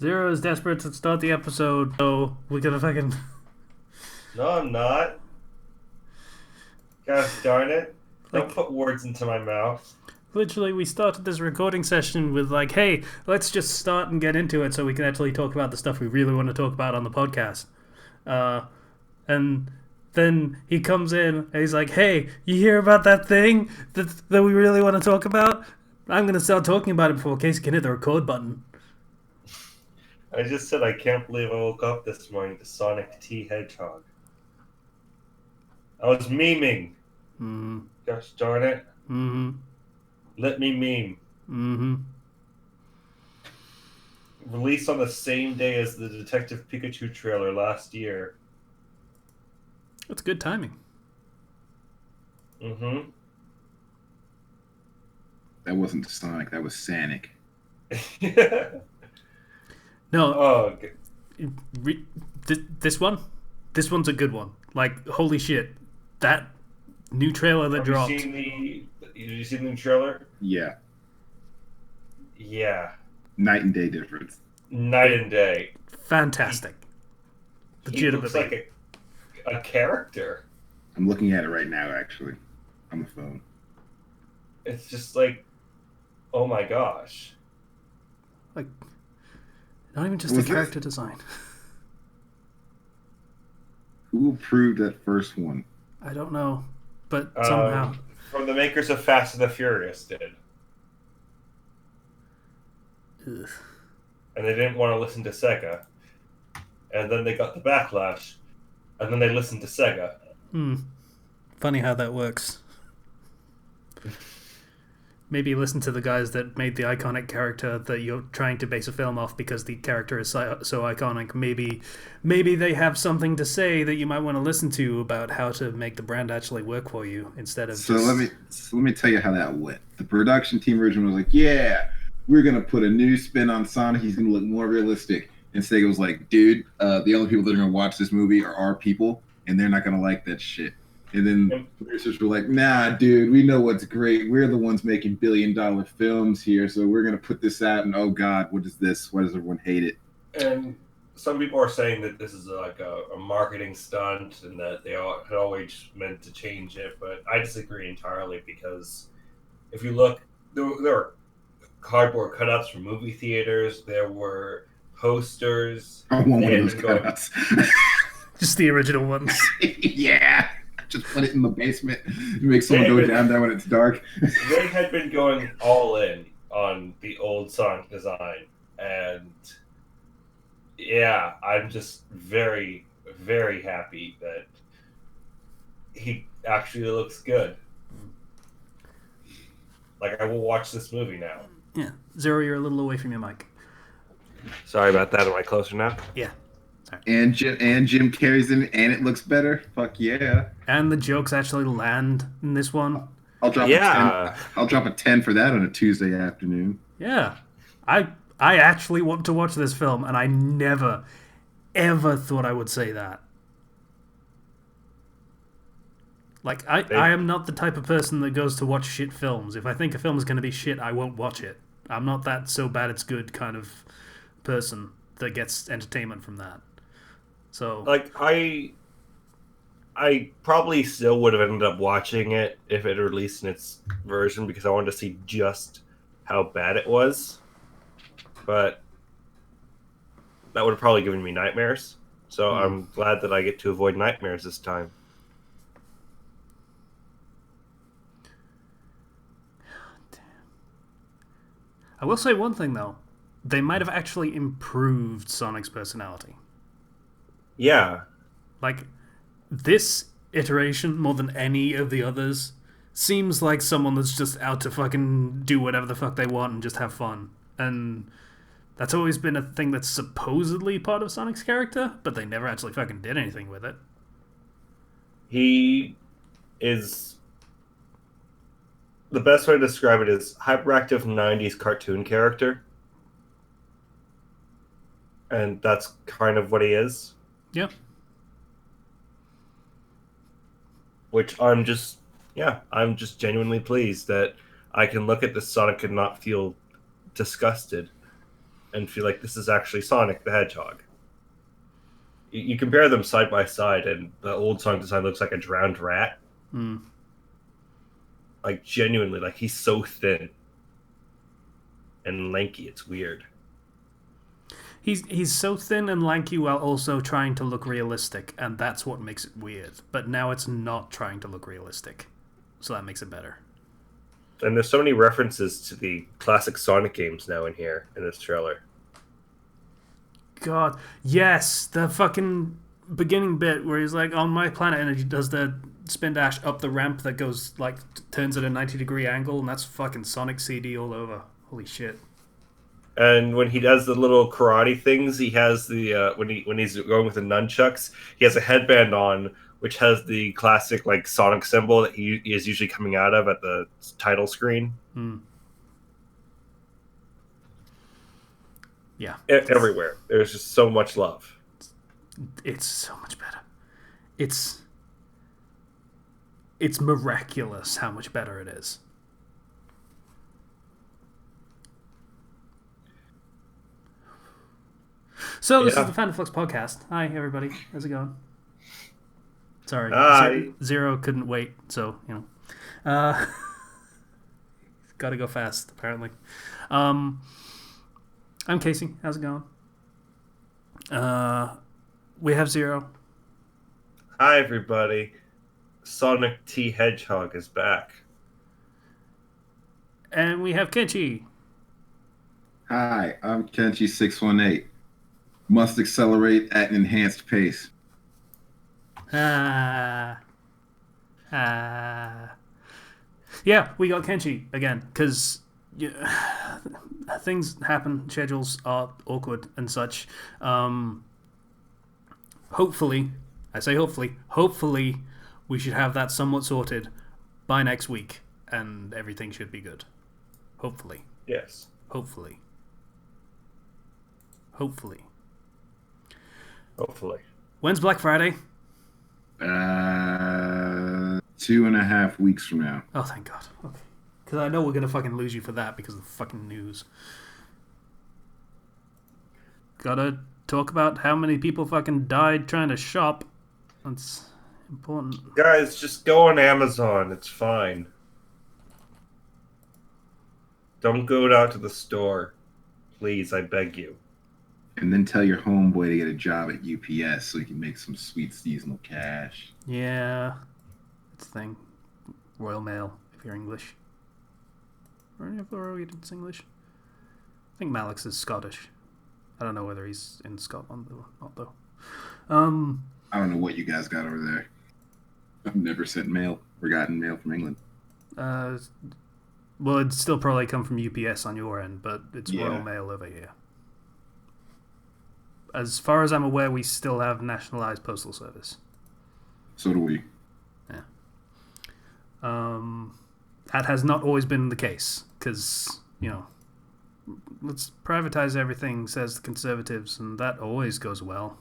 Zero is desperate to start the episode, so we're gonna fucking. No, I'm not. Gosh darn it. Don't Like, put words into my mouth. literally, we started this recording session with, like, hey, let's just start and get into it so we can actually talk about the stuff we really want to talk about on the podcast. Uh, and then he comes in and he's like, hey, you hear about that thing that we really want to talk about? I'm gonna start talking about it before Casey can hit the record button. I just said I can't believe I woke up this morning to Sonic T Hedgehog. I was memeing. Mm Gosh darn it. hmm. Let me meme. Mm hmm. Released on the same day as the Detective Pikachu trailer last year. That's good timing. Mm-hmm. That wasn't Sonic. That was Sanic. No, Oh, re- this one, this one's a good one. Like, holy shit, that new trailer that have dropped. you seen the trailer? Yeah, Yeah. night and day difference. Night and day. Fantastic. He looks Legitimately. like a character. I'm looking at it right now, actually, on the phone. It's just like, oh my gosh. Like, not even just Was the this- character design. Who approved that first one? I don't know, but somehow. From the makers of Fast and the Furious did. Ugh. And they didn't want to listen to Sega. And then they got the backlash. And then they listened to Sega. Funny how that works. Maybe listen to the guys that made the iconic character that you're trying to base a film off because the character is so iconic. Maybe they have something to say that you might want to listen to about how to make the brand actually work for you instead of So just. let me tell you how that went. The production team originally was like, "Yeah, we're gonna put a new spin on Sonic. He's gonna look more realistic." And Sega was like, "Dude, the only people that are gonna watch this movie are our people, and they're not gonna like that shit." And then producers were like, "Nah, dude, we know what's great. We're the ones making billion-dollar films here, so we're gonna put this out." And oh God, what is this? Why does everyone hate it? And some people are saying that this is like a marketing stunt and that they had always meant to change it. But I disagree entirely because if you look, there were cardboard cutouts from movie theaters. There were posters. I want one They of had those been going- cutouts. Just the original ones. Yeah, just put it in the basement. Make someone go David. down there when it's dark. They had been going all in on the old Sonic design, and yeah, I'm just very, very happy that he actually looks good. Like, I will watch this movie now. Yeah. Zero, you're a little away from your mic. Sorry about that. Am I closer now? Yeah. And Jim Carrey's in it, and it looks better. Fuck yeah! And the jokes actually land in this one. I'll drop Yeah. a 10. I'll drop a 10 for that on a Tuesday afternoon. Yeah. I actually want to watch this film, and I never, ever thought I would say that. Like, I am not the type of person that goes to watch shit films. If I think a film is going to be shit, I won't watch it. I'm not that so bad it's good kind of person that gets entertainment from that. So, Like, I probably still would have ended up watching it if it released in its version because I wanted to see just how bad it was. But that would have probably given me nightmares. So I'm glad that I get to avoid nightmares this time. I will say one thing though. They might have actually improved Sonic's personality. Yeah. Like, this iteration, more than any of the others, seems like someone that's just out to fucking do whatever the fuck they want and just have fun. And that's always been a thing that's supposedly part of Sonic's character, but they never actually fucking did anything with it. He is... The best way to describe it is hyperactive 90s cartoon character. And that's kind of what he is. Yeah. Which I'm just genuinely pleased that I can look at this Sonic and not feel disgusted. and feel like this is actually Sonic the Hedgehog. You compare them side by side, and the old Sonic design looks like a drowned rat. Mm. Like, genuinely, like, he's so thin and lanky, it's weird. He's so thin and lanky while also trying to look realistic, and that's what makes it weird. But now it's not trying to look realistic, so that makes it better. And there's so many references to the classic Sonic games now in here, in this trailer. God, yes, the fucking beginning bit where he's like, on my planet, and he does the spin dash up the ramp that goes, like, turns at a 90-degree angle, and that's fucking Sonic CD all over. Holy shit. And when he does the little karate things, he has the when he's going with the nunchucks, he has a headband on, which has the classic like Sonic symbol that he is usually coming out of at the title screen. Yeah, everywhere. There's just so much love. It's so much better. It's miraculous how much better it is. So this is the Fandom Flux podcast. Hi everybody, how's it going? Sorry, Zero couldn't wait, so gotta go fast apparently. I'm Casey. How's it going? We have Zero. Hi everybody. Sonic T Hedgehog is back. And we have Kenchi. Hi, I'm Kenchi618. Must accelerate at an enhanced pace. Yeah, we got Kenchi again because things happen. Schedules are awkward and such. Hopefully, I say hopefully, we should have that somewhat sorted by next week, and everything should be good. Hopefully. Yes. Hopefully. When's Black Friday? 2.5 weeks from now. Oh, thank God. Okay. Because I know we're going to fucking lose you for that because of the fucking news. Gotta talk about how many people fucking died trying to shop. That's important. Guys, just go on Amazon. It's fine. Don't go out to the store. Please, I beg you. And then tell your homeboy to get a job at UPS so he can make some sweet seasonal cash. Yeah. It's a thing. Royal Mail, if you're English. Or any of the Royal Agents English? I think Malix is Scottish. I don't know whether he's in Scotland or not, though. I don't know what you guys got over there. I've never sent mail or gotten mail from England. Well, it'd still probably come from UPS on your end, but it's Royal Mail over here. As far as I'm aware, we still have nationalized postal service. So do we. Yeah. That has not always been the case, because, let's privatize everything, says the Conservatives, and that always goes well.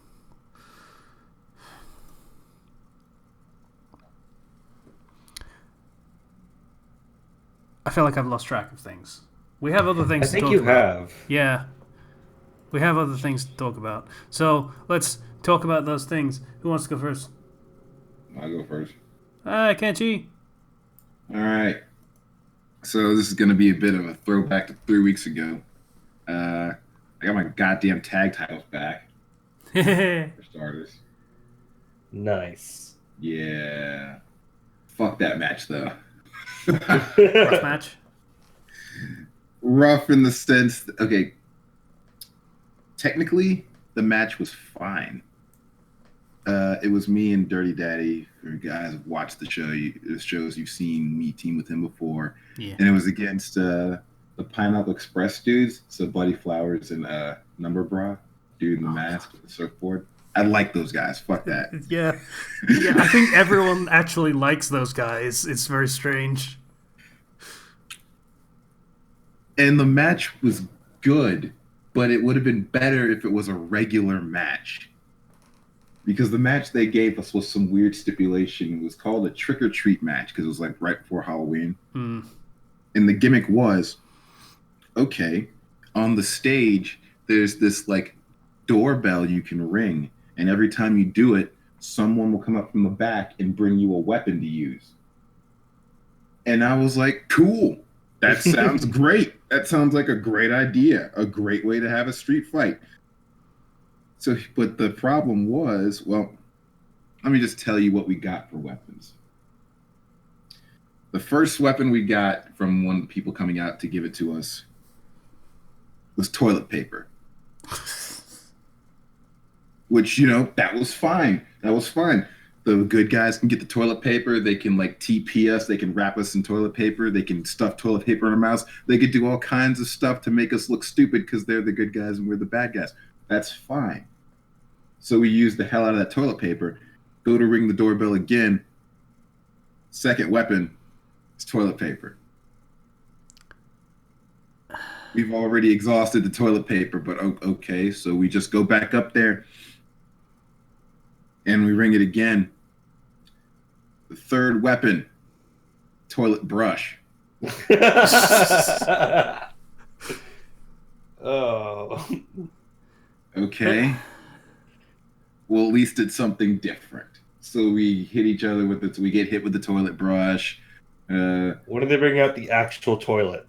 I feel like I've lost track of things. We have other things to talk about. I think you have. Yeah. We have other things to talk about. So, let's talk about those things. Who wants to go first? I'll go first. Hi, Kenchi. All right. So, this is going to be a bit of a throwback to 3 weeks ago. I got my goddamn tag titles back. For starters. Nice. Yeah. Fuck that match, though. Rough match? Rough in the sense that, okay, technically the match was fine. It was me and Dirty Daddy. For you guys have watched the show, the shows you've seen me team with him before. Yeah. And it was against the Pineapple Express dudes, so Buddy Flowers and Number Bra, dude in the mask with the surfboard. I like those guys. Fuck that. Yeah. I think everyone actually likes those guys. It's very strange. And the match was good, but it would have been better if it was a regular match. Because the match they gave us was some weird stipulation. It was called a trick or treat match because it was like right before Halloween. And the gimmick was, okay, on the stage, there's this like doorbell you can ring, and every time you do it, someone will come up from the back and bring you a weapon to use. And I was like, cool. That sounds great. That sounds like a great idea. A great way to have a street fight. So, but the problem was, well, let me just tell you what we got for weapons. The first weapon we got from one of the people coming out to give it to us was toilet paper. Which, you know, that was fine. That was fine. The good guys can get the toilet paper. They can like TP us. They can wrap us in toilet paper. They can stuff toilet paper in our mouths. They could do all kinds of stuff to make us look stupid because they're the good guys and we're the bad guys. That's fine. So we use the hell out of that toilet paper. Go to ring the doorbell again. Second weapon is toilet paper. We've already exhausted the toilet paper, but okay. So we just go back up there and we ring it again. The third weapon, toilet brush. Oh. Okay. Well, at least it's something different. So we hit each other with it. So we get hit with the toilet brush. When do they bring out the actual toilet?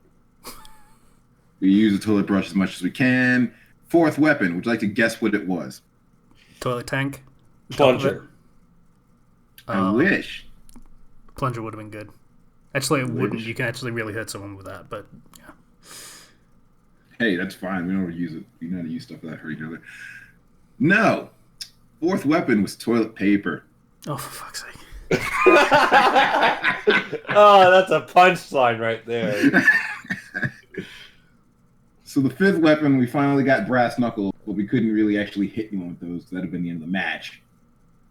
We use the toilet brush as much as we can. Fourth weapon. Would you like to guess what it was? Toilet tank. Plunger. I wish. Plunger would have been good. Actually, it wouldn't. Wish. You can actually really hurt someone with that, but yeah. Hey, that's fine. We don't use it. We know how to use stuff without hurting each other. No. Fourth weapon was toilet paper. Oh, for fuck's sake. Oh, that's a punchline right there. So the fifth weapon, we finally got brass knuckles, but we couldn't really actually hit anyone with those. That'd have been the end of the match.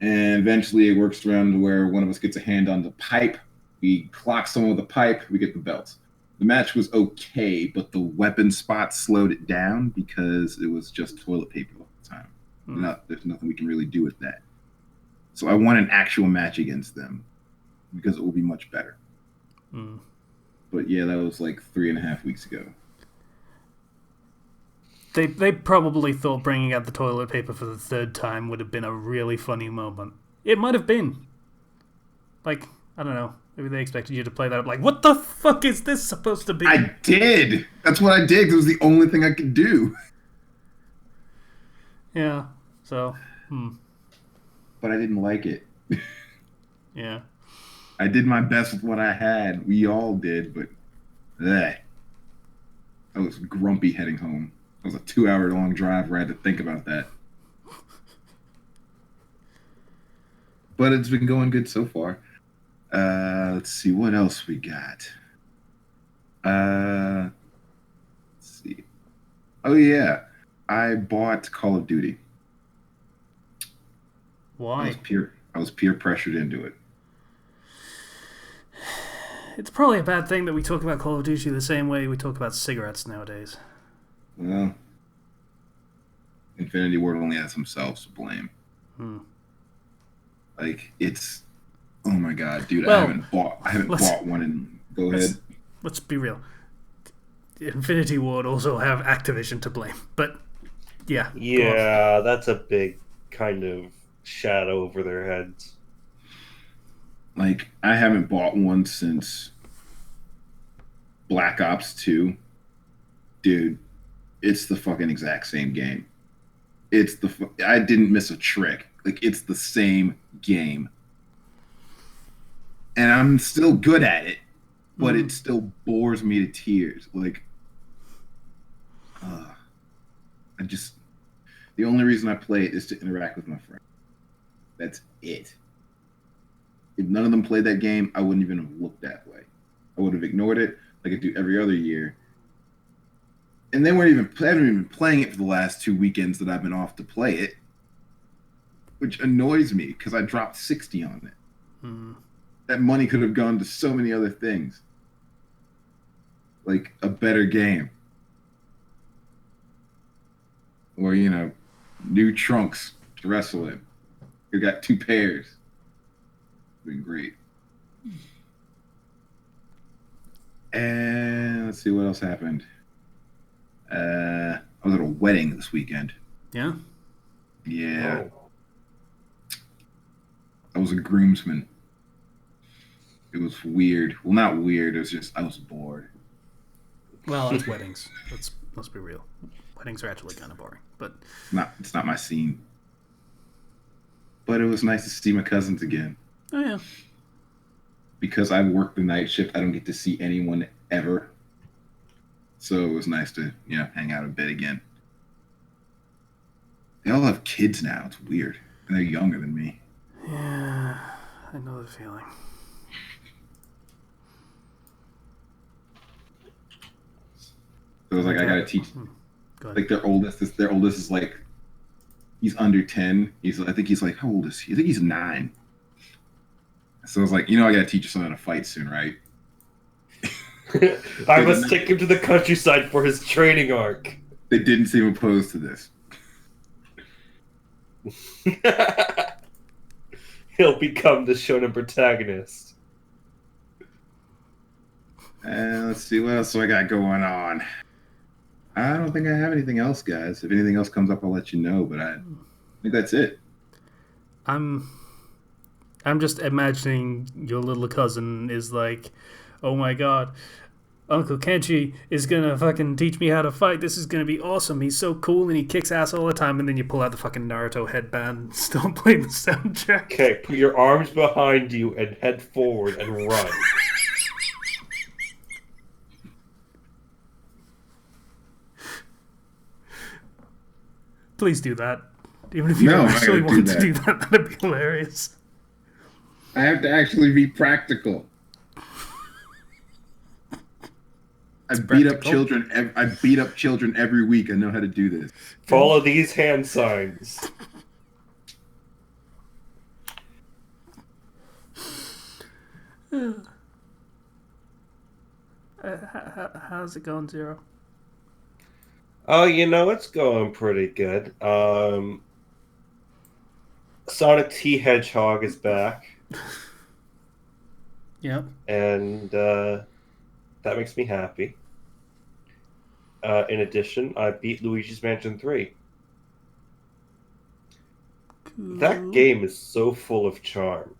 And eventually it works around to where one of us gets a hand on the pipe. We clock someone with a pipe, we get the belt. The match was okay, but the weapon spot slowed it down because it was just toilet paper all the time. There's nothing we can really do with that. So I want an actual match against them because it will be much better. But yeah, that was like 3.5 weeks ago. They probably thought bringing out the toilet paper for the third time would have been a really funny moment. It might have been. Like, I don't know. Maybe they expected you to play that up like, what the fuck is this supposed to be? I did! That's what I did because it was the only thing I could do. Yeah, so, But I didn't like it. Yeah. I did my best with what I had. We all did, but I was grumpy heading home. It was a 2-hour-long drive where I had to think about that. But it's been going good so far. Let's see what else we got. Let's see. Oh yeah, I bought Call of Duty. Why? I was peer pressured into it. It's probably a bad thing that we talk about Call of Duty the same way we talk about cigarettes nowadays. Well, Infinity Ward only has themselves to blame. Like, it's, oh my god, dude! Well, I haven't bought one. And go ahead. Let's be real. Infinity Ward also have Activision to blame, but yeah. Yeah, that's a big kind of shadow over their heads. Like, I haven't bought one since Black Ops 2. Dude, it's the fucking exact same game. I didn't miss a trick. Like, it's the same game. And I'm still good at it, but it still bores me to tears. Like, the only reason I play it is to interact with my friends. That's it. If none of them played that game, I wouldn't even have looked that way. I would have ignored it like I do every other year. And they haven't even been playing it for the last 2 weekends that I've been off to play it, which annoys me because I dropped $60 on it. That money could have gone to so many other things, like a better game, or new trunks to wrestle in. You got 2 pairs. Been great. And let's see what else happened. was at a wedding this weekend. Yeah. Yeah. Oh. I was a groomsman. It was weird. Well, not weird. It was just I was bored. Well, it's weddings. Let's be real. Weddings are actually kind of boring, but It's not my scene. But it was nice to see my cousins again. oh yeah. Because I work the night shift, I don't get to see anyone ever. So it was nice to, hang out a bit again. They all have kids now. It's weird. And they're younger than me. Yeah, I know the feeling. So it was like I gotta teach. Go ahead. Like their oldest is like he's under 10. I think he's like, how old is he? I think he's 9. So I was like, I gotta teach you something to fight soon, right? I must take him to the countryside for his training arc. They didn't seem opposed to this. He'll become the shonen protagonist. And let's see what else I got going on. I don't think I have anything else, guys. If anything else comes up, I'll let you know. But I think that's it. I'm just imagining your little cousin is like, oh my god, Uncle Kenshi is gonna fucking teach me how to fight. This is gonna be awesome. He's so cool and he kicks ass all the time. And then you pull out the fucking Naruto headband and start playing the soundtrack. Okay, put your arms behind you and head forward and run. Please do that. Even if you don't actually want to do that, that'd be hilarious. I have to actually be practical. I beat up children every week. I know how to do this. Follow these hand signs. How's it going, Zero? Oh, it's going pretty good. Sonic T Hedgehog is back. Yep. And that makes me happy. In addition, I beat Luigi's Mansion 3. Cool. That game is so full of charm.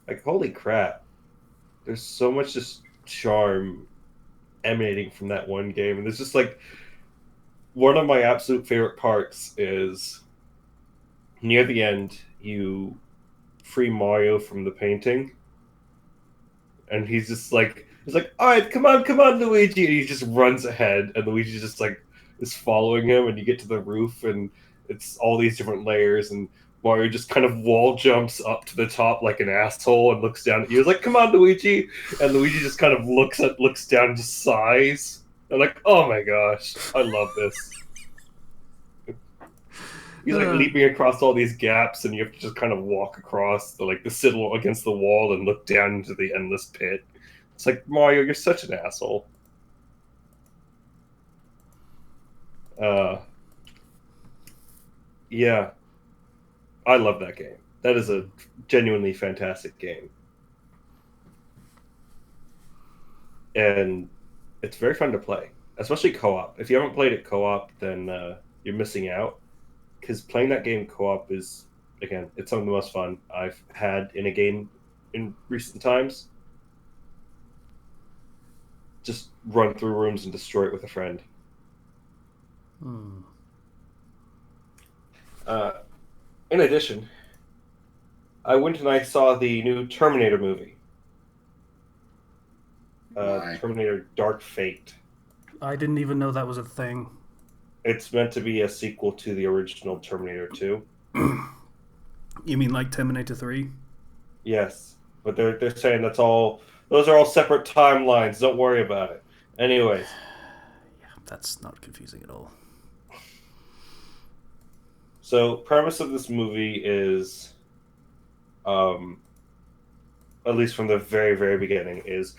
Like, holy crap. There's so much just charm emanating from that one game. And there's just like one of my absolute favorite parts is near the end, you free Mario from the painting. And he's like, all right, come on, Luigi. And he just runs ahead, and Luigi just like is following him, and you get to the roof, and it's all these different layers, and Mario just kind of wall jumps up to the top like an asshole and looks down at you. He's like, come on, Luigi. And Luigi just kind of looks down and just sighs. I'm like, oh my gosh, I love this. He's like leaping across all these gaps, and you have to just kind of walk across the citadel against the wall and look down into the endless pit. It's like, Mario, you're such an asshole. Yeah. I love that game. That is a genuinely fantastic game. And it's very fun to play, especially co-op. If you haven't played it co-op, then you're missing out. Because playing that game co-op is, again, it's some of the most fun I've had in a game in recent times. Just run through rooms and destroy it with a friend. In addition, I went and I saw the new Terminator movie. Terminator Dark Fate. I didn't even know that was a thing. It's meant to be a sequel to the original Terminator 2. You mean like Terminator 3? Yes, but they're saying those are all separate timelines. Don't worry about it. Anyways. Yeah, that's not confusing at all. So, premise of this movie is, at least from the very, very beginning, is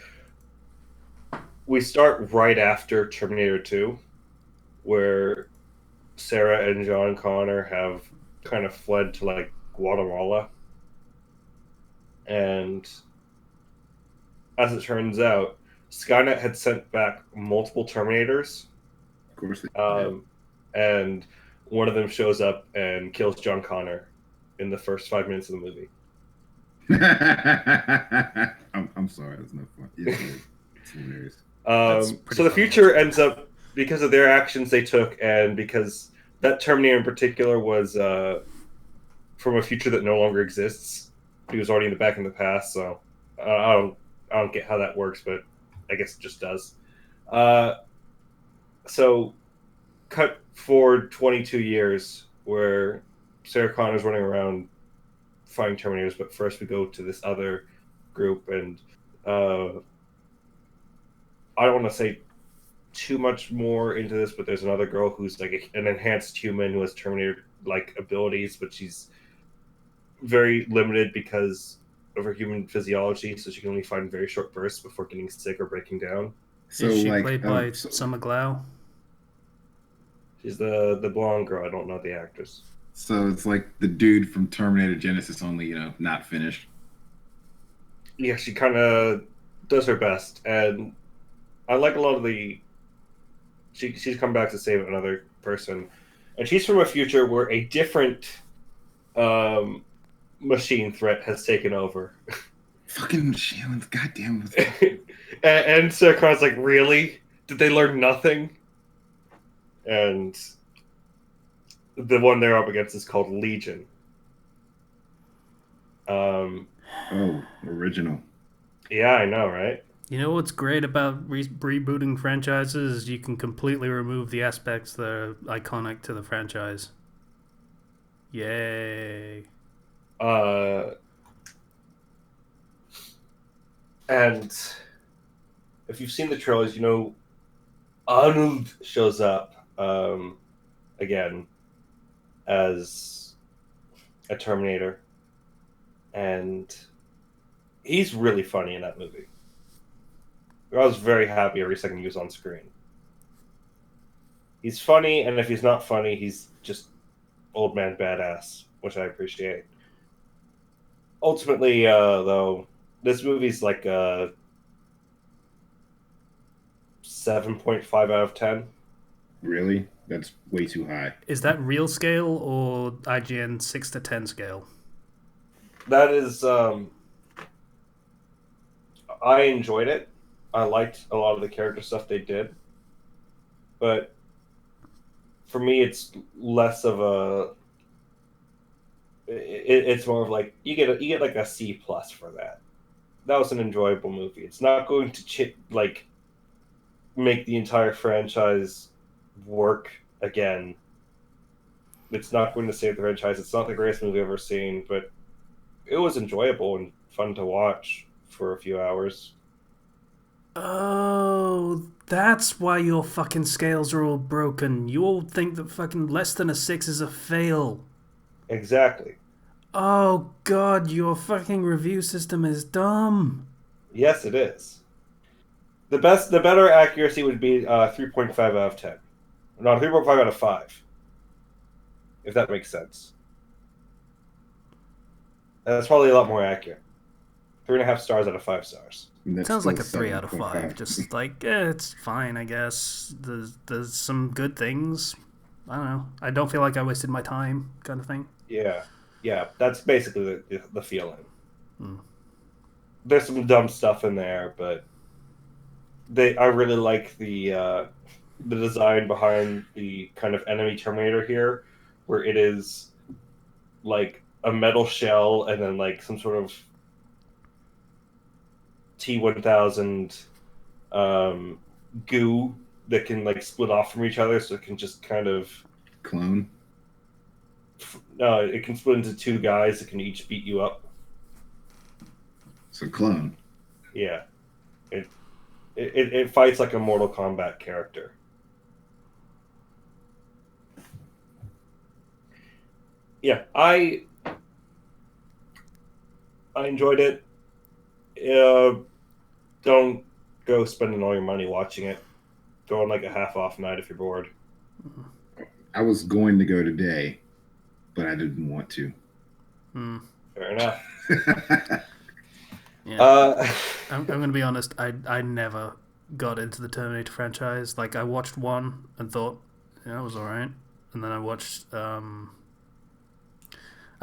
we start right after Terminator 2, where Sarah and John Connor have kind of fled to Guatemala. And as it turns out, Skynet had sent back multiple Terminators course they and one of them shows up and kills John Connor in the first 5 minutes of the movie. do. I'm sorry, that's no fun. It's hilarious. So the future ends up, because of their actions they took, and because that Terminator in particular was from a future that no longer exists. He was already back in the past, so I don't get how that works, but I guess it just does. So cut forward 22 years where Sarah Connor's running around fighting Terminators, but first we go to this other group, and I don't want to say too much more into this, but there's another girl who's like an enhanced human who has Terminator-like abilities, but she's very limited because of her human physiology, so she can only fight in very short bursts before getting sick or breaking down. So Is she like played by Summer Glau? She's the blonde girl. I don't know the actress. so it's like the dude from Terminator Genesis, only not finished. Yeah, she kind of does her best, and I like a lot of the. She's come back to save another person, and she's from a future where a different machine threat has taken over. Fucking machines, goddamn. and Sarah Connor's like, really? Did they learn nothing? And the one they're up against is called Legion. Oh, original. Yeah, I know, right? You know what's great about rebooting franchises is you can completely remove the aspects that are iconic to the franchise. Yay. And if you've seen the trailers, Arnold shows up again as a Terminator, and he's really funny in that movie. I was very happy every second he was on screen. He's funny, and if he's not funny, he's just old man badass, which I appreciate. Ultimately, though, this movie's like a 7.5 out of 10. Really? That's way too high. Is that real scale or IGN 6 to 10 scale? That is, I enjoyed it. I liked a lot of the character stuff they did. But for me, it's less of a... It's more of like, you get like a C+ for that. That was an enjoyable movie. It's not going to make the entire franchise work again. It's not going to save the franchise. It's not the greatest movie I've ever seen, but it was enjoyable and fun to watch for a few hours. Oh, that's why your fucking scales are all broken. You all think that fucking less than a 6 is a fail. Exactly. Oh god, your fucking review system is dumb. Yes, it is. The better accuracy would be 3.5 out of 10. No, 3.5 out of 5. If that makes sense. That's probably a lot more accurate. 3.5 stars out of 5 stars. Sounds like a 3 out of 5. Just like, it's fine, I guess. There's some good things. I don't know. I don't feel like I wasted my time, kind of thing. Yeah, that's basically the feeling. Hmm. There's some dumb stuff in there, but I really like the design behind the kind of enemy Terminator here, where it is like a metal shell and then like some sort of T-1000 goo that can like split off from each other, so it can just kind of clone. No, it can split into two guys that can each beat you up. So clone. Yeah, it fights like a Mortal Kombat character. Yeah, I enjoyed it. Don't go spending all your money watching it. Go on like a half-off night if you're bored. I was going to go today, but I didn't want to. Fair enough. Yeah. I'm going to be honest. I never got into the Terminator franchise. Like, I watched 1 and thought, yeah, it was alright. And then I watched, I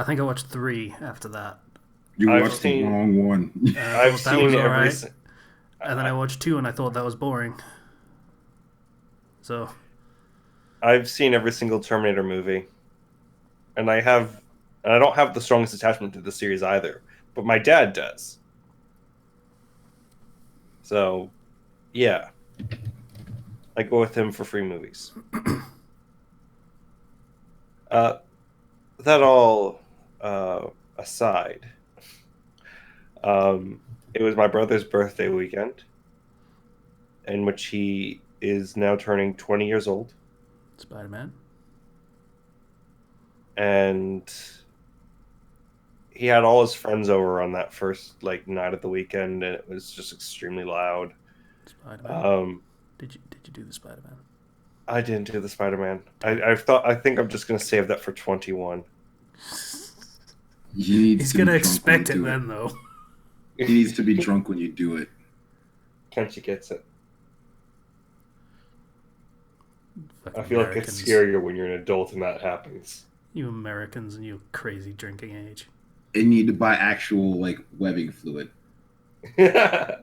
think I watched 3 after that. You I've watched the seen- wrong one. And I I've thought that was seen every. alright. And then I watched 2 and I thought that was boring. So, I've seen every single Terminator movie, and I don't have the strongest attachment to the series either, but my dad does. So, yeah, I go with him for free movies. That all aside, it was my brother's birthday weekend, in which he is now turning 20 years old. Spider-Man. And he had all his friends over on that first night of the weekend, and it was just extremely loud. Spider-Man. Did you do the Spider-Man? I didn't do the Spider-Man. I think I'm just gonna save that for 21. He's gonna expect it then, though. He needs to be drunk when you do it. Kenshi gets it. Fucking I feel like Americans. it's scarier when you're an adult and that happens. You Americans and your crazy drinking age. They need to buy actual webbing fluid Yeah,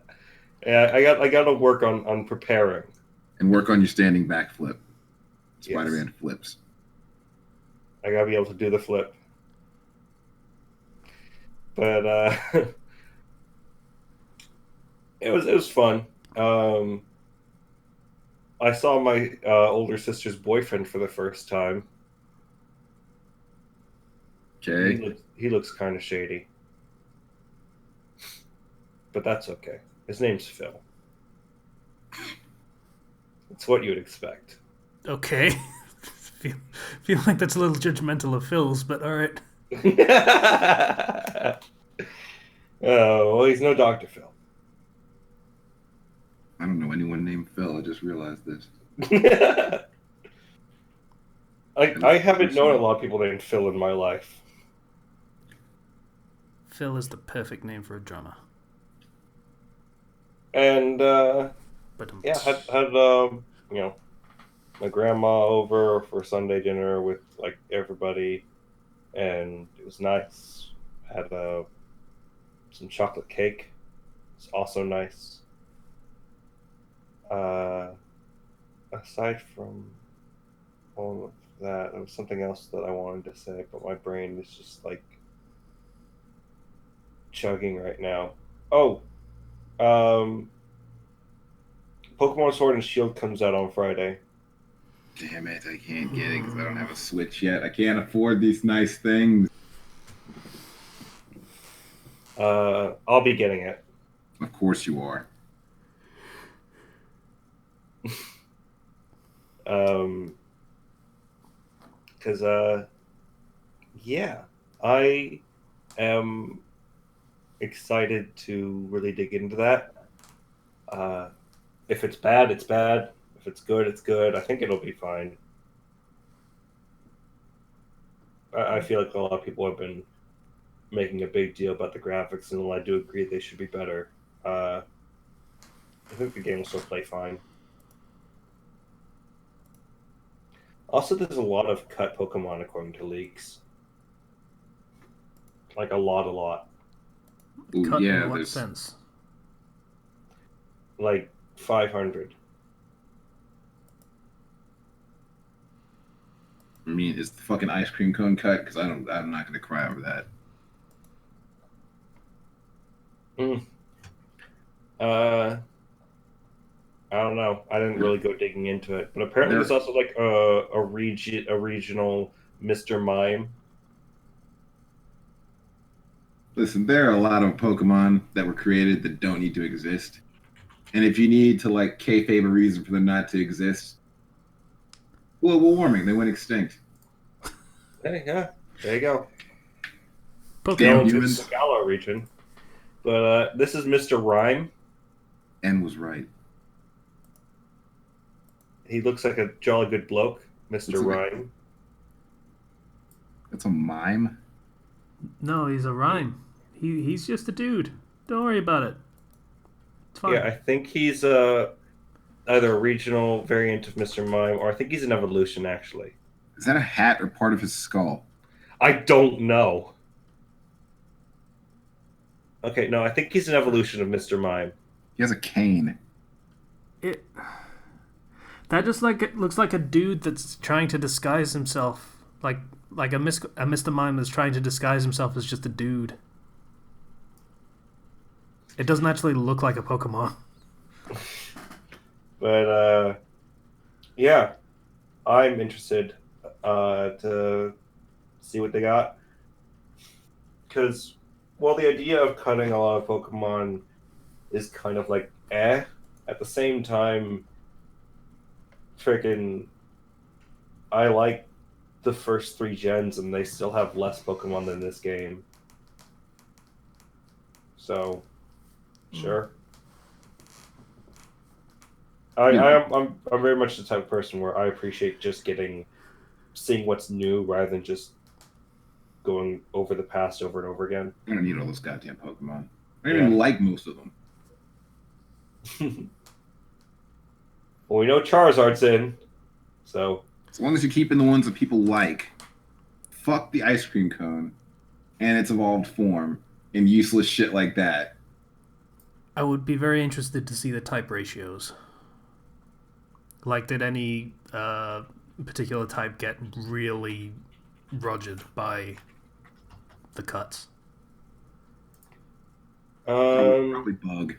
I got to work on preparing. and work on your standing backflip. Spider-Man flips. I gotta be able to do the flip. But it was fun. I saw my older sister's boyfriend for the first time. Okay. He looks kind of shady, but that's okay. His name's Phil. It's what you would expect. Okay. feel like that's a little judgmental of Phil's, but alright. Oh, well, he's no Dr. Phil. I don't know anyone named Phil. I just realized this. I haven't known a lot of people named Phil in my life. Phil is the perfect name for a drummer. And But had my grandma over for Sunday dinner with everybody, and it was nice. Had some chocolate cake. It's also nice. Aside from all of that, there was something else that I wanted to say, but my brain is just chugging right now. Oh, Pokemon Sword and Shield comes out on Friday. Damn it, I can't get it because I don't have a Switch yet. I can't afford these nice things. I'll be getting it. Of course you are. Because I am excited to really dig into that. If it's bad, it's bad. If it's good, it's good. I think it'll be fine. I feel like a lot of people have been making a big deal about the graphics, and I do agree they should be better. I think the game will still play fine. Also, there's a lot of cut Pokemon according to leaks. Like a lot. Ooh, cut yeah, in what there's sense? Like 500. I mean, is the fucking ice cream cone cut? Because I'm not gonna cry over that. I don't know. I didn't really go digging into it, but apparently there's also a regional Mr. Mime. Listen, there are a lot of Pokemon that were created that don't need to exist. And if you need to kayfabe a reason for them not to exist, global warming, they went extinct. Hey, yeah, there you go. Pokemon. Damn Going to the humans. Galar region. But this is Mr. Rhyme. N was right. He looks like a jolly good bloke, Mr. Looks like Rhyme. That's a mime. No, he's a rhyme. He's just a dude. Don't worry about it. It's fine. Yeah, I think he's either a regional variant of Mr. Mime, or I think he's an evolution, actually. Is that a hat or part of his skull? I don't know. Okay, no, I think he's an evolution of Mr. Mime. He has a cane. That just it looks like a dude that's trying to disguise himself, like a Mr. Mime that's trying to disguise himself as just a dude. It doesn't actually look like a Pokemon. But yeah, I'm interested to see what they got, because while the idea of cutting a lot of Pokemon is kind of like at the same time, freaking, I like the first 3 gens, and they still have less Pokemon than this game. So, sure. I'm very much the type of person where I appreciate just seeing what's new rather than just going over the past over and over again. I don't need all those goddamn Pokemon. I don't even like most of them. Well, we know Charizard's in, so as long as you're keeping the ones that people like, fuck the ice cream cone and its evolved form and useless shit like that. I would be very interested to see the type ratios. Like, did any particular type get really rogered by the cuts? Probably bug.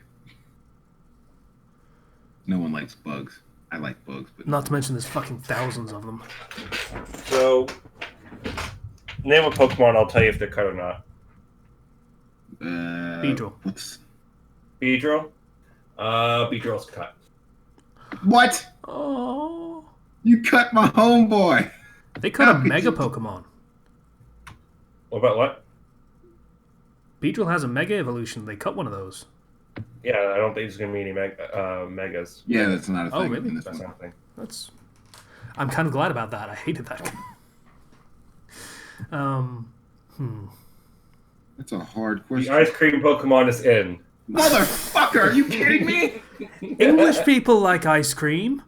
No one likes bugs. I like bugs, but not to mention there's fucking thousands of them. So, name a Pokemon. I'll tell you if they're cut or not. Beedrill. Beedrill. Beedrill's cut. What? Oh, you cut my homeboy. They cut a Mega Pokemon. What about what? Beedrill has a Mega Evolution. They cut one of those. Yeah, I don't think there's going to be any megas. Yeah, that's not a thing. Oh, really? In this That's one. not a thing. I'm kind of glad about that. I hated that. That's a hard The question. ice cream Pokemon is in. Motherfucker, are you kidding me? English people like ice cream,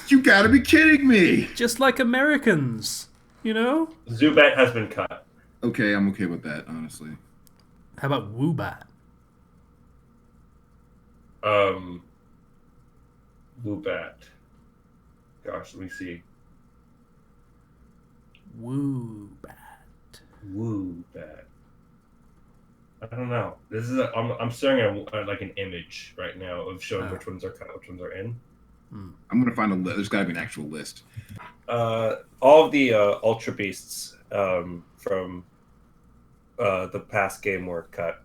You gotta be kidding me. just like Americans. You know? Zubat has been cut. Okay, I'm okay with that, honestly. How about Woobat? Zubat. Gosh, let me see. Woobat. Woobat. I don't know. This is I'm staring at like an image right now of showing which ones are cut, which ones are in. I'm gonna find a list. There's gotta be an actual list. All of the Ultra Beasts from the past game were cut.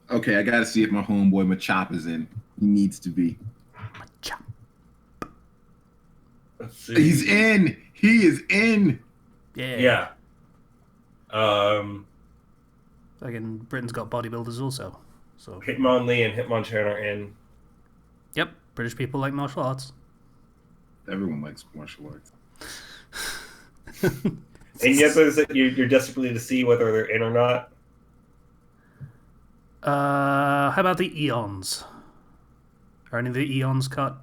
Okay, I gotta see if my homeboy Machop is in. He needs to be. Machop. Let's see. He's in. He is in. Yeah. Yeah. Again, Britain's got bodybuilders also. So. Hitmonlee and Hitmonchan are in. Yep. British people like martial arts. Everyone likes martial arts. And yet, you're desperately to see whether they're in or not. How about the Eons? Are any of the Eons cut?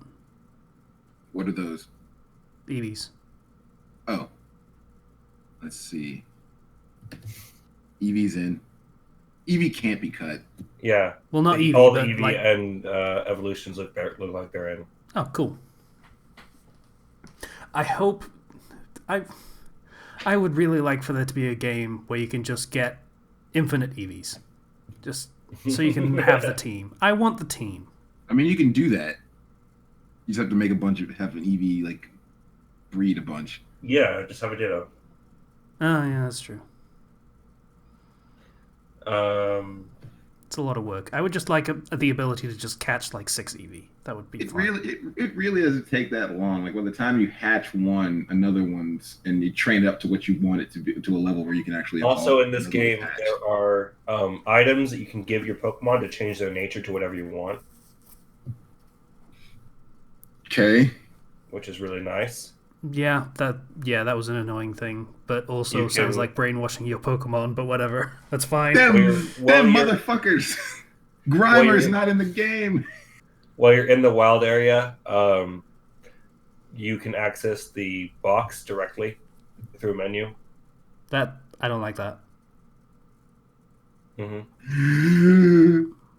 What are those? Eevees. Oh. Let's see. Eevee's in. Eevee can't be cut. Yeah. Well, not Eevee, All the but Eevee like... and evolutions look like they're in. Oh, cool. I hope... I would really like for there to be a game where you can just get infinite Eevees. Just so you can have the team. I want the team. I mean, you can do that. You just have to make have an Eevee, like, breed a bunch. Yeah, just have a Ditto. Oh, yeah, that's true. It's a lot of work. I would just like the ability to just catch like 6 Eevee. That would be fun. It really doesn't take that long. Like by the time you hatch one, another one's, and you train it up to what you want it to be, to a level where you can actually. Also, in this game, there are items that you can give your Pokemon to change their nature to whatever you want. Okay. Which is really nice. Yeah, that was an annoying thing, but also sounds like brainwashing your Pokemon. But whatever, that's fine. Them motherfuckers. Grimer's not in the game. while you're in the wild area, you can access the box directly through a menu. That I don't like that.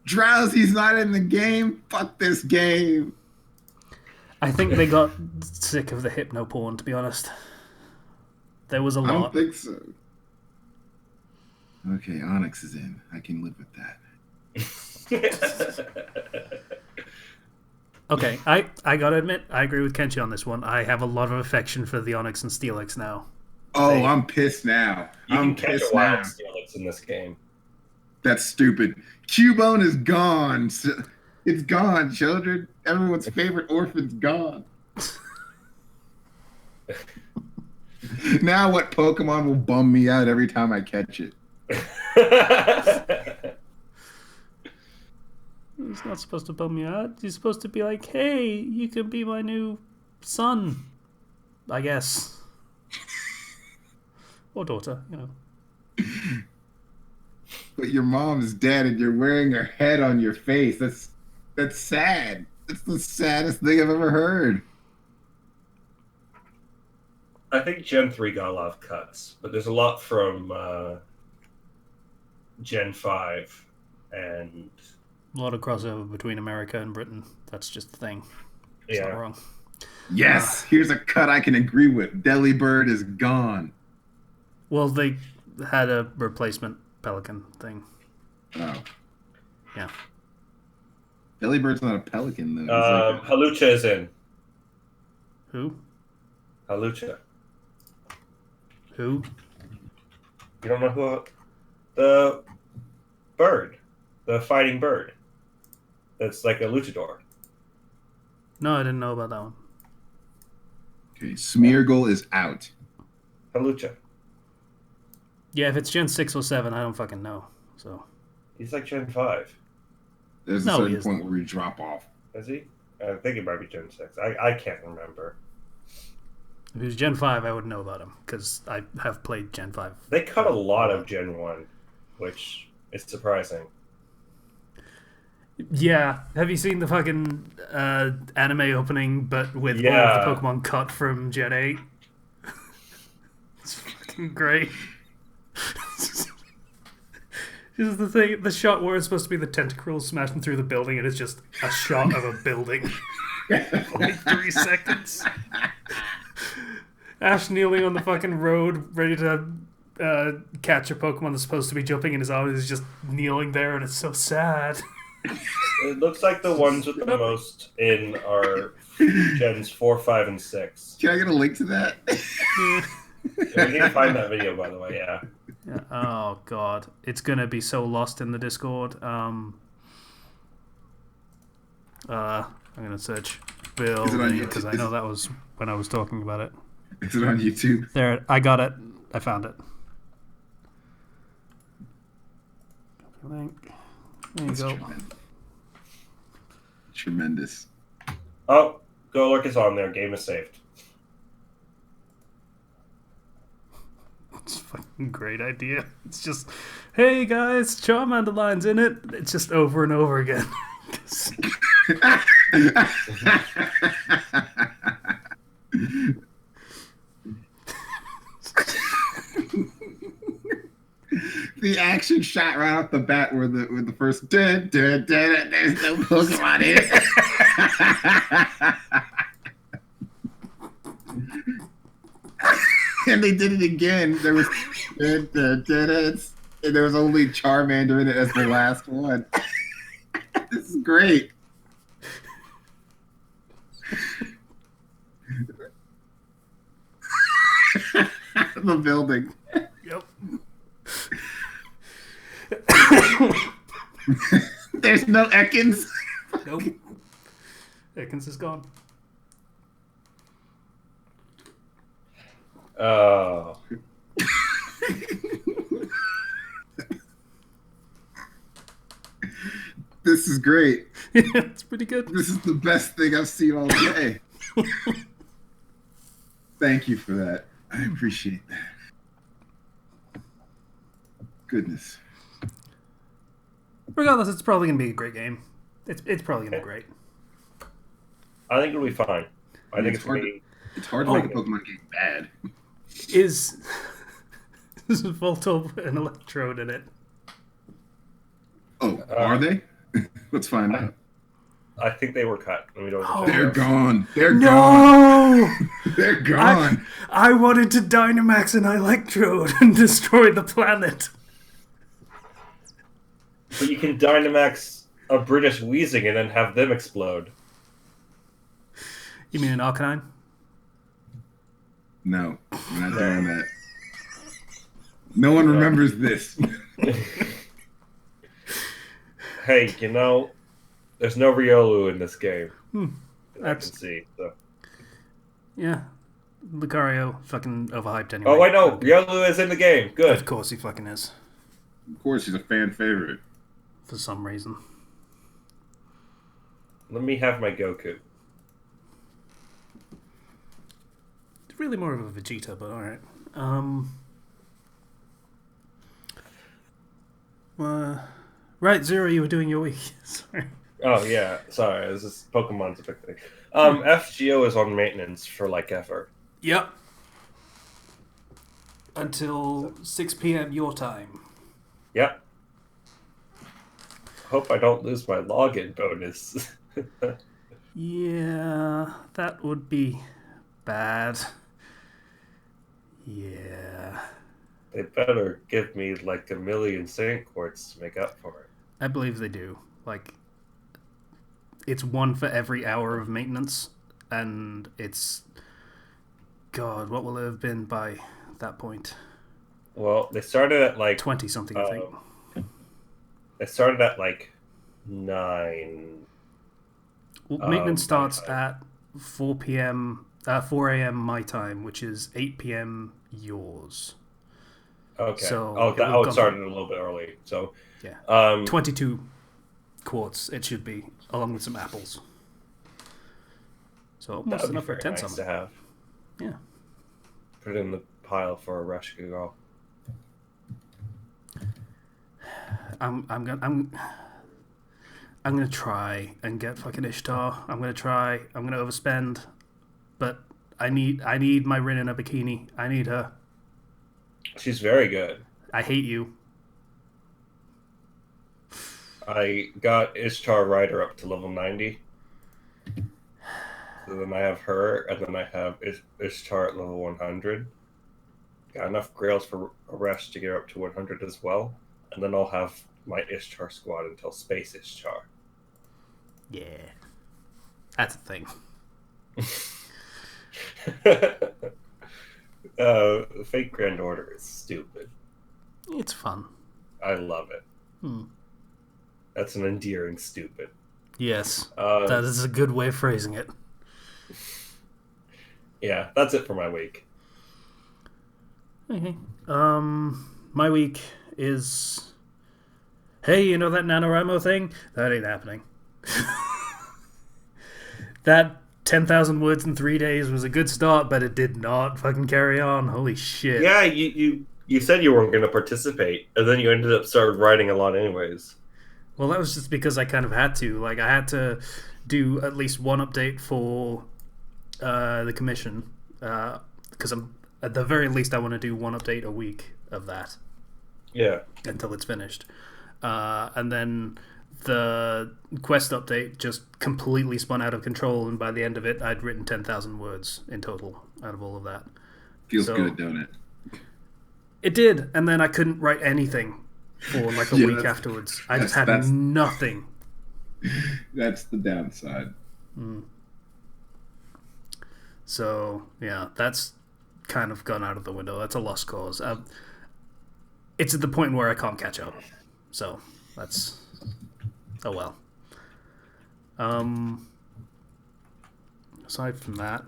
Drowsy's not in the game. Fuck this game. I think they got sick of the hypno porn, to be honest. There was a I lot. don't think so. Okay, Onyx is in. I can live with that. Okay, I gotta admit, I agree with Kenshi on this one. I have a lot of affection for the Onyx and Steelix now. Oh, I'm pissed now. You can catch a wild Steelix in this game. That's stupid. Cubone is gone. It's gone, children. Everyone's favorite orphan's gone. Now what Pokemon will bum me out every time I catch it? He's not supposed to bum you out. He's supposed to be like, hey, you can be my new son. I guess. Or daughter, you know. But your mom's dead and you're wearing her head on your face. That's sad. That's the saddest thing I've ever heard. I think Gen 3 got a lot of cuts, but there's a lot from Gen 5 and... A lot of crossover between America and Britain. That's just the thing. It's not wrong. Yes, here's a cut I can agree with. Delibird is gone. Well, they had a replacement pelican thing. Oh. Yeah. Delibird's not a pelican, though. Halucha is in. Who? Halucha. Who? You don't know who? The bird. The fighting bird. That's like a luchador. No, I didn't know about that one. Okay, Smeargle is out. Halucha. Yeah, if it's Gen 6 or 7, I don't fucking know. So He's like Gen 5. There's a certain point where we drop off. Is he? I think it might be Gen 6. I can't remember. If he was Gen 5, I would know about him, because I have played Gen 5. They cut a lot of Gen 1, which is surprising. Yeah. Have you seen the fucking anime opening, but with all of the Pokemon cut from Gen 8? It's fucking great. Just the thing, the shot where it's supposed to be the tentacles smashing through the building, and it's just a shot of a building. For like 3 seconds. Ash kneeling on the fucking road, ready to catch a Pokemon that's supposed to be jumping in his arms. He's just kneeling there, and it's so sad. It looks like the ones with the most in are Gens 4, 5, and 6. Can I get a link to that? Yeah, we need to find that video, by the way, yeah. Oh, God. It's going to be so lost in the Discord. I'm going to search building, because I know that was when I was talking about it. Is it on YouTube? There, I got it. I found it. Link. There you go. Tremendous. Oh, Go Lurk is on there. Game is saved. It's a fucking great idea. It's just, hey guys, Charmanderline's in it. It's just over and over again. The action shot right off the bat where the first there's no Pokemon in it. And they did it again. There was and there was only Charmander in it as the last one. This is great. The building. Yep. There's no Ekans. Nope. Ekans is gone. Oh. This is great. Yeah, it's pretty good. This is the best thing I've seen all day. Thank you for that. I appreciate that. Goodness. Regardless, it's probably going to be a great game. It's probably going to be great. I think it'll be fine. I think it's it's gonna hard. be. It's hard to make a Pokemon game bad. Is Voltorb an Electrode in it? Oh, are they? Let's find out. I think they were cut. Let me double check. They're gone. They're gone. No! They're gone. I wanted to Dynamax an Electrode and destroy the planet. But you can Dynamax a British Weezing and then have them explode. You mean an Arcanine? No, we're not doing that. No one remembers this. Hey, you know, there's no Riolu in this game. I can That's see. So. yeah. Lucario fucking overhyped anyway. Oh, I know. Riolu is in the game. Good. Of course he fucking is. Of course, he's a fan favorite. For some reason. Let me have my Goku. It's really more of a Vegeta, but alright. Right, Zero, you were doing your week. Sorry. Oh, yeah. Sorry. This is Pokemon's a big thing. FGO is on maintenance for like ever. Yep. Until 6 p.m. your time. Yep. Hope I don't lose my login bonus. Yeah, that would be bad. Yeah. They better give me like 1 million Saint Quartz to make up for it. I believe they do. Like, it's one for every hour of maintenance, and it's... God, what will it have been by that point? Well, they started at like 20-something, I think. They started at like 9. Well, maintenance my starts time. at 4 p.m., 4 a.m. my time, which is 8 p.m. yours. Okay. So oh, it that, will oh, it come started from- a little bit early. So Yeah. 22 quartz, it should be, along with some apples. So that almost would be enough for very 10 nice to something. have. Yeah. Put it in the pile for a rush to go. I'm gonna try and get fucking Ishtar. I'm gonna overspend, but I need my Rin in a bikini. I need her. She's very good. I hate you. I got Ishtar Rider up to level 90. So then I have her, and then I have Ishtar at level 100. Got enough Grails for Aresh to get her up to 100 as well. And then I'll have my Ishtar squad until Space Ishtar. Yeah, that's a thing. Fake Grand Order is stupid. It's fun. I love it. Hmm. That's an endearing stupid. Yes, that is a good way of phrasing it. Yeah, that's it for my week. Okay. My week is... Hey, you know that NaNoWriMo thing? That ain't happening. That 10,000 words in 3 days was a good start, but it did not fucking carry on. Holy shit. Yeah, you said you weren't going to participate, and then you ended up started writing a lot anyways. Well, that was just because I kind of had to. Like, I had to do at least one update for the commission, because at the very least I want to do one update a week of that. Yeah. Until it's finished. And then the quest update just completely spun out of control, and by the end of it, I'd written 10,000 words in total out of all of that. Feels good, don't it? It did, and then I couldn't write anything for like a week afterwards. I just had nothing. That's the downside. So, yeah, that's kind of gone out of the window. That's a lost cause. It's at the point where I can't catch up. So, that's... Oh, well. Aside from that...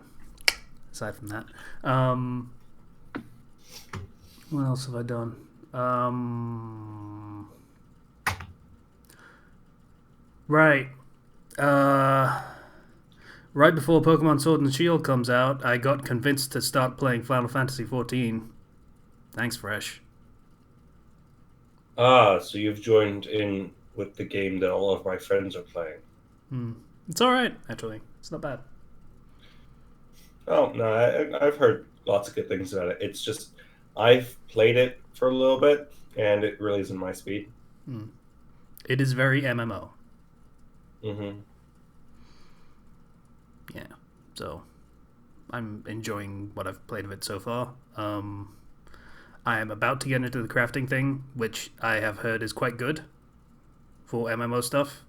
what else have I done? Right. Right before Pokemon Sword and Shield comes out, I got convinced to start playing Final Fantasy XIV. Thanks, Fresh. Ah, so you've joined in with the game that all of my friends are playing. It's alright, actually. It's not bad. Oh no, I've heard lots of good things about it. It's just I've played it for a little bit, and it really isn't my speed. It is very MMO. Mm-hmm. Yeah, so I'm enjoying what I've played of it so far. I am about to get into the crafting thing, which I have heard is quite good for MMO stuff.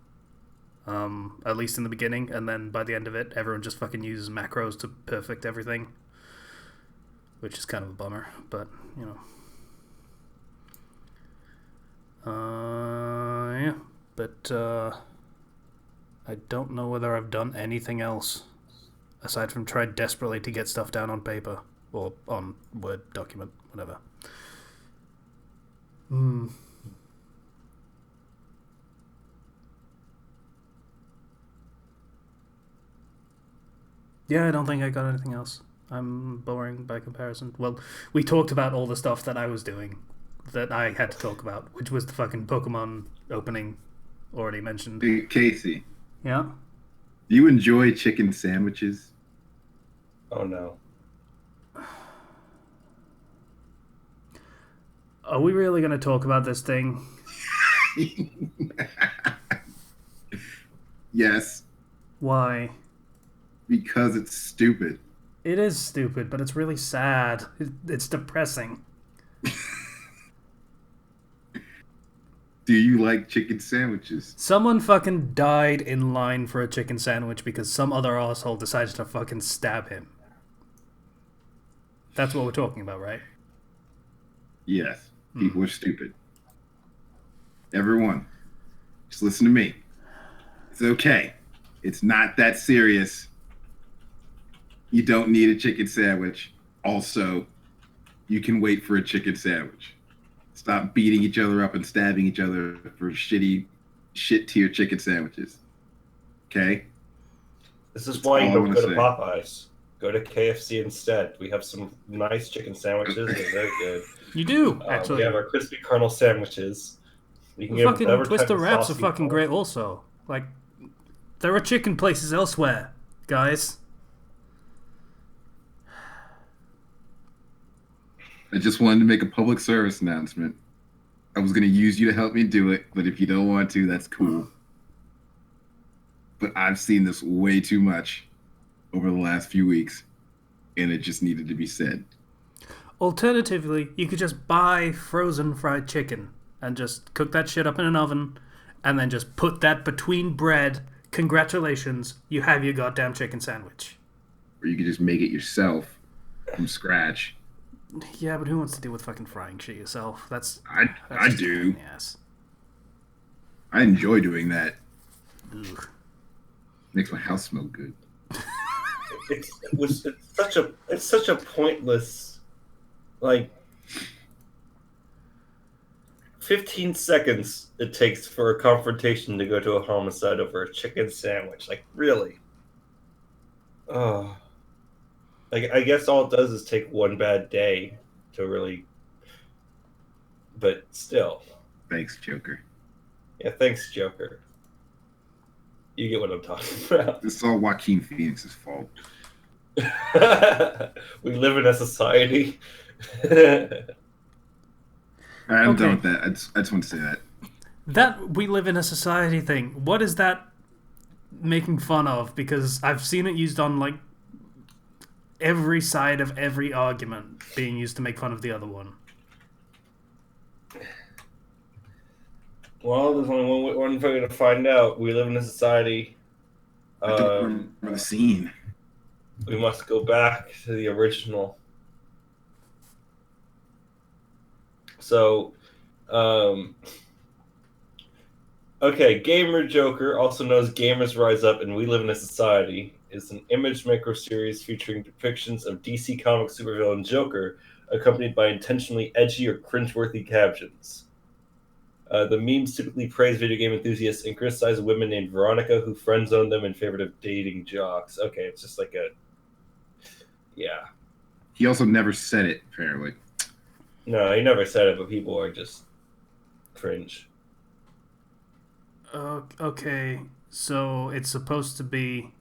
At least in the beginning, and then by the end of it, everyone just fucking uses macros to perfect everything, which is kind of a bummer, but, you know. Yeah, but, I don't know whether I've done anything else, aside from try desperately to get stuff down on paper, or on Word document, whatever. Yeah, I don't think I got anything else. I'm boring by comparison. Well, we talked about all the stuff that I was doing that I had to talk about, which was the fucking Pokemon opening already mentioned. Hey, Casey, Yeah? do you enjoy chicken sandwiches? Oh no. Are we really going to talk about this thing? Yes, Why? because it's stupid. It is stupid, but it's really sad. It's depressing. Do you like chicken sandwiches? Someone fucking died in line for a chicken sandwich because some other asshole decided to fucking stab him. That's what we're talking about, right? Yes, people are stupid. Everyone, just listen to me. It's okay. It's not that serious. You don't need a chicken sandwich. Also, you can wait for a chicken sandwich. Stop beating each other up and stabbing each other for shit tier chicken sandwiches. Okay? This is why you all I don't wanna go to say. Popeyes. Go to KFC instead. We have some nice chicken sandwiches. They're very good. You do, We actually. have our crispy kernel sandwiches. You can The get fucking whatever Twister type of wraps sauce are you fucking want. great also. Like, there are chicken places elsewhere, guys. I just wanted to make a public service announcement. I was going to use you to help me do it, but if you don't want to, that's cool. But I've seen this way too much over the last few weeks, and it just needed to be said. Alternatively, you could just buy frozen fried chicken and just cook that shit up in an oven and then just put that between bread. Congratulations, you have your goddamn chicken sandwich. Or you could just make it yourself from scratch. Yeah, but who wants to deal with fucking frying shit yourself? That's I just a do. pain in the ass. I enjoy doing that. Ugh. Makes my house smell good. It's such a pointless, like, 15 seconds it takes for a confrontation to go to a homicide over a chicken sandwich. Like, really? Oh. Like, I guess all it does is take one bad day to really, but still. Thanks, Joker. Yeah, thanks, Joker. You get what I'm talking about. This is all Joaquin Phoenix's fault. We live in a society. I'm done Okay. with that. I just want to say that. That we live in a society thing. What is that making fun of? Because I've seen it used on, like, every side of every argument being used to make fun of the other one. Well, there's only one way to find out. We live in a society. I don't remember the scene. We must go back to the original. So, okay, Gamer Joker, also known as Gamers Rise Up and We Live in a Society, is an image maker series featuring depictions of DC Comics supervillain Joker, accompanied by intentionally edgy or cringeworthy captions. The memes typically praise video game enthusiasts and criticize women named Veronica who friend-zone them in favor of dating jocks. Okay, it's just like a... Yeah. He also never said it, apparently. No, he never said it, but people are just cringe. Okay, so it's supposed to be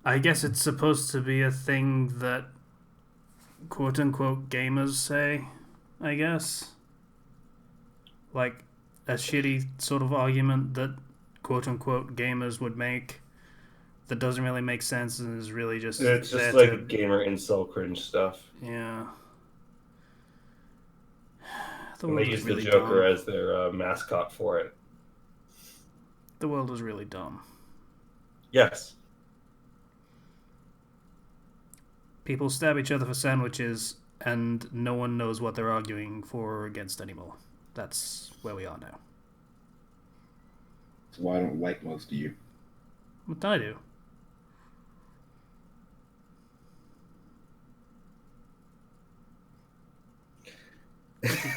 I guess it's supposed to be a thing that quote unquote gamers say, I guess. Like a shitty sort of argument that quote unquote gamers would make that doesn't really make sense and is really just It's there just like to, gamer incel cringe stuff. yeah. The And they world is use really the Joker dumb. as their mascot for it. The world is really dumb. Yes. People stab each other for sandwiches, and no one knows what they're arguing for or against anymore. That's where we are now. That's why I don't like most of you. What did I do?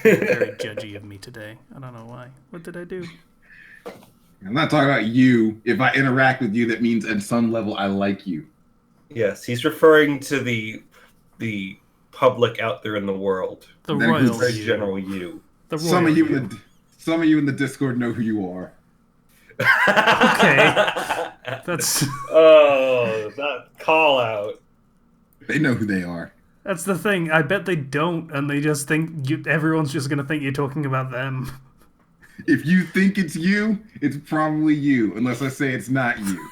Very judgy of me today. I don't know why. What did I do? I'm not talking about you. If I interact with you, that means at some level I like you. Yes, he's referring to the public out there in the world. The That royal includes Very you. general you. The royal Some of you you. some of you in the Discord know who you are. Okay. That's Oh, that call out. They know who they are. that's the thing. I bet they don't, and they just think everyone's just gonna think you're talking about them. If you think it's you, it's probably you, unless I say it's not you.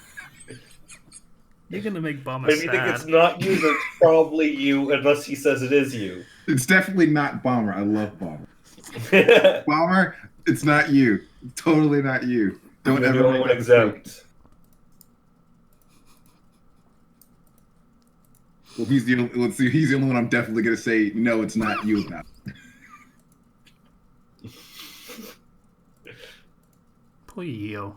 You're gonna make Bomber If you think sad. it's not you, then it's probably you, unless he says it is you. It's definitely not Bomber. I love Bomber. Bomber, it's not you. It's totally not you. Don't You're ever the only make one that mistake. exempt. Well, he's the only, let's see. He's the only one I'm definitely gonna say no. It's not you about. Poor Yo.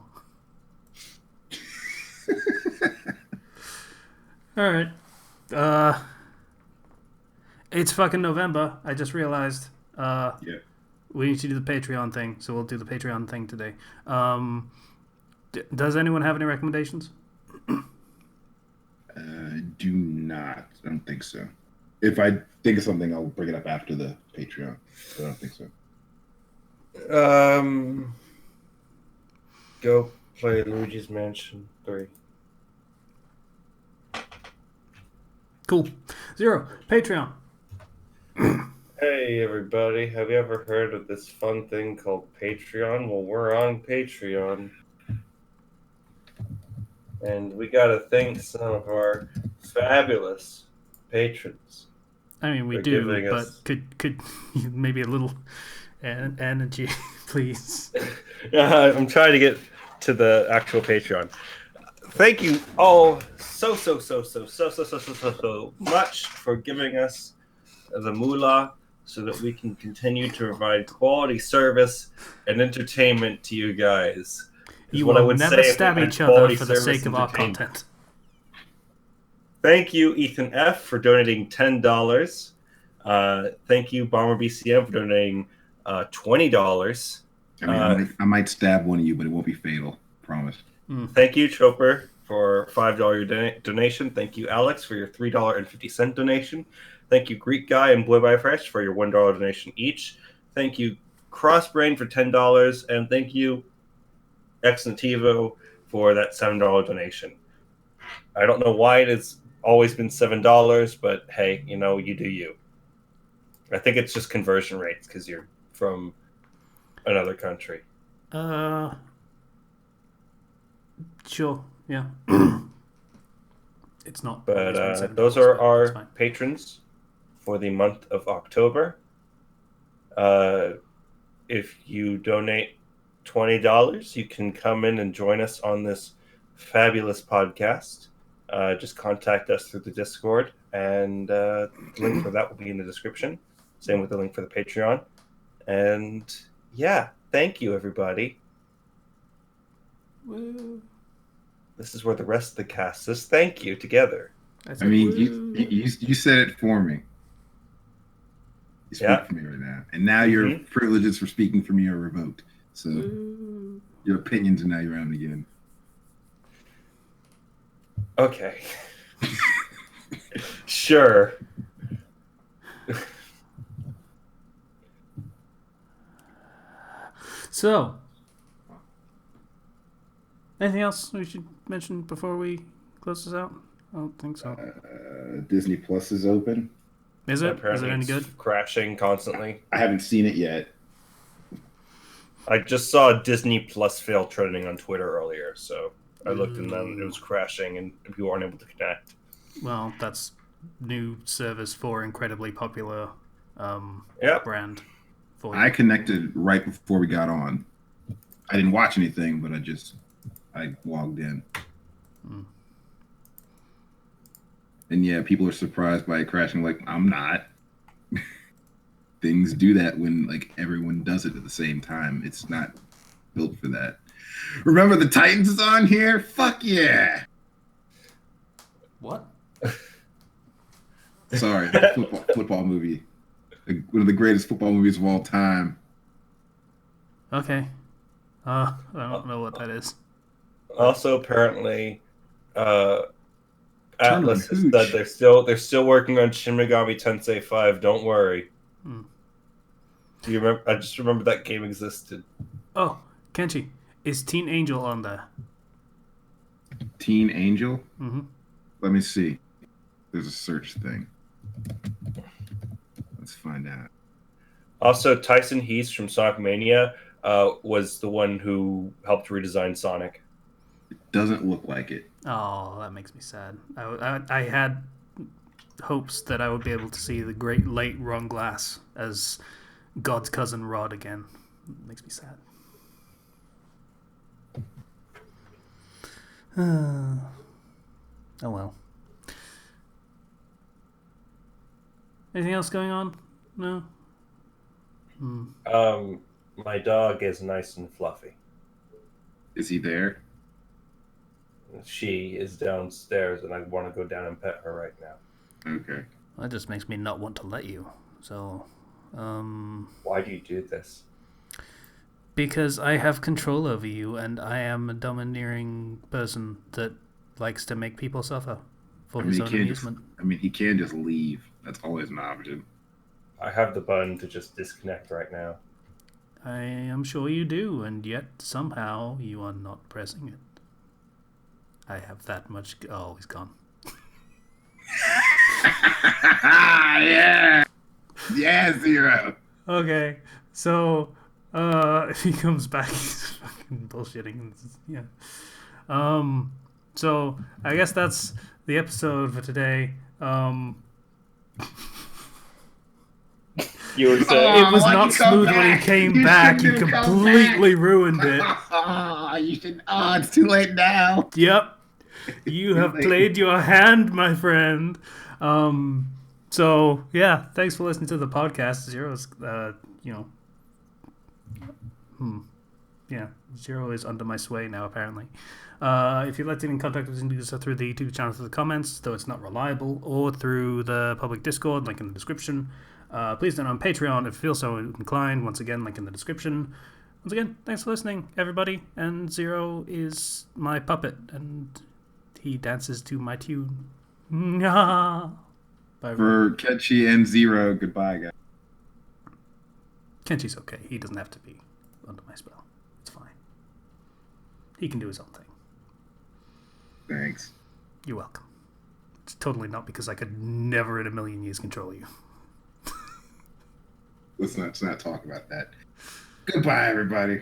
Alright. It's fucking November. I just realized. Yeah. We need to do the Patreon thing, so we'll do the Patreon thing today. Does anyone have any recommendations? Do not. I don't think so. If I think of something, I'll bring it up after the Patreon. But I don't think so. Go play Luigi's Mansion 3. Cool. Zero. Patreon. Hey everybody, have you ever heard of this fun thing called Patreon? Well, we're on Patreon. And we gotta thank some of our fabulous patrons. I mean, we for do, giving but us- could maybe a little energy, please? I'm trying to get to the actual Patreon. Thank you all so much for giving us the moolah so that we can continue to provide quality service and entertainment to you guys. Is You what I will would never say if we stab had each other quality for the service sake of our entertainment. content. Thank you, Ethan F., for donating $10. Thank you, Bomber BCM, for donating $20. I mean, I might stab one of you, but it won't be fatal. Promise. Thank you, Chopper, for $5 donation. Thank you, Alex, for your $3.50 donation. Thank you, Greek Guy and Boy by Fresh, for your $1 donation each. Thank you, Crossbrain, for $10. And thank you, Ex Nativo, for that $7 donation. I don't know why it has always been $7, but hey, you know, you do you. I think it's just conversion rates because you're from another country. Sure, yeah. It's not. But always been $7, those are but our that's fine. patrons for the month of October. If you donate $20, you can come in and join us on this fabulous podcast. Just contact us through the Discord, and the link for that will be in the description. Same with the link for the Patreon. And yeah, thank you, everybody. Woo. This is where the rest of the cast says thank you together. I mean, you said it for me. You speak Yeah. for me right now, and now your privileges for speaking for me are revoked. So your opinions are now your own again. Okay. Sure. So, anything else we should mention before we close this out? I don't think so. Disney Plus is open. Is it? Is Apparently it any it's good? crashing constantly. I haven't seen it yet. I just saw Disney Plus fail trending on Twitter earlier, so I looked and then it was crashing and people weren't able to connect. Well, that's new service for incredibly popular Yep. brand. For I connected right before we got on. I didn't watch anything, but I logged in. Hmm. And yeah, people are surprised by it crashing. Like, I'm not. Things do that when like everyone does it at the same time. It's not built for that. Remember the Titans is on here? Fuck yeah! What? Sorry, football movie. Like, one of the greatest football movies of all time. Okay. I don't know what that is. Also, apparently, Atlas Tournament has said they're still working on Shin Megami Tensei 5. Don't worry. Hmm. Do you remember? I just remember that game existed. Oh, Kenshi, is Teen Angel on there? Teen Angel? Mm-hmm. Let me see. There's a search thing. Let's find out. Also, Tyson Heath from Sonic Mania was the one who helped redesign Sonic. It doesn't look like it. Oh, that makes me sad. I had hopes that I would be able to see the great late Ron Glass as God's cousin Rod again. It makes me sad. Oh well. Anything else going on? No? My dog is nice and fluffy. Is he there? She is downstairs, and I want to go down and pet her right now. Okay. That just makes me not want to let you. So, Why do you do this? because I have control over you, and I am a domineering person that likes to make people suffer for his own amusement. He can just leave. That's always an option. I have the button to just disconnect right now. I am sure you do, and yet somehow you are not pressing it. I have that much. Oh, he's gone. Yeah! Yeah, Zero! Okay, so if he comes back, he's fucking bullshitting. Yeah. So I guess that's the episode for today. You were saying It was not smooth when he came back. You completely ruined it. You should. Oh, it's too late now. Yep. You have played your hand, my friend. So yeah, thanks for listening to the podcast. Zero's, yeah, Zero is under my sway now, apparently. If you'd like to get in contact with us, you can do so through the YouTube channel through the comments, though it's not reliable, or through the public Discord, link in the description. Please donate on Patreon if you feel so inclined. Once again, link in the description. Once again, thanks for listening, everybody. And Zero is my puppet, and he dances to my tune. Bye, For Ketchy and Zero, goodbye, guys. Kenshi's okay. He doesn't have to be under my spell. It's fine. He can do his own thing. Thanks. You're welcome. It's totally not because I could never in a million years control you. Let's not talk about that. Goodbye, everybody.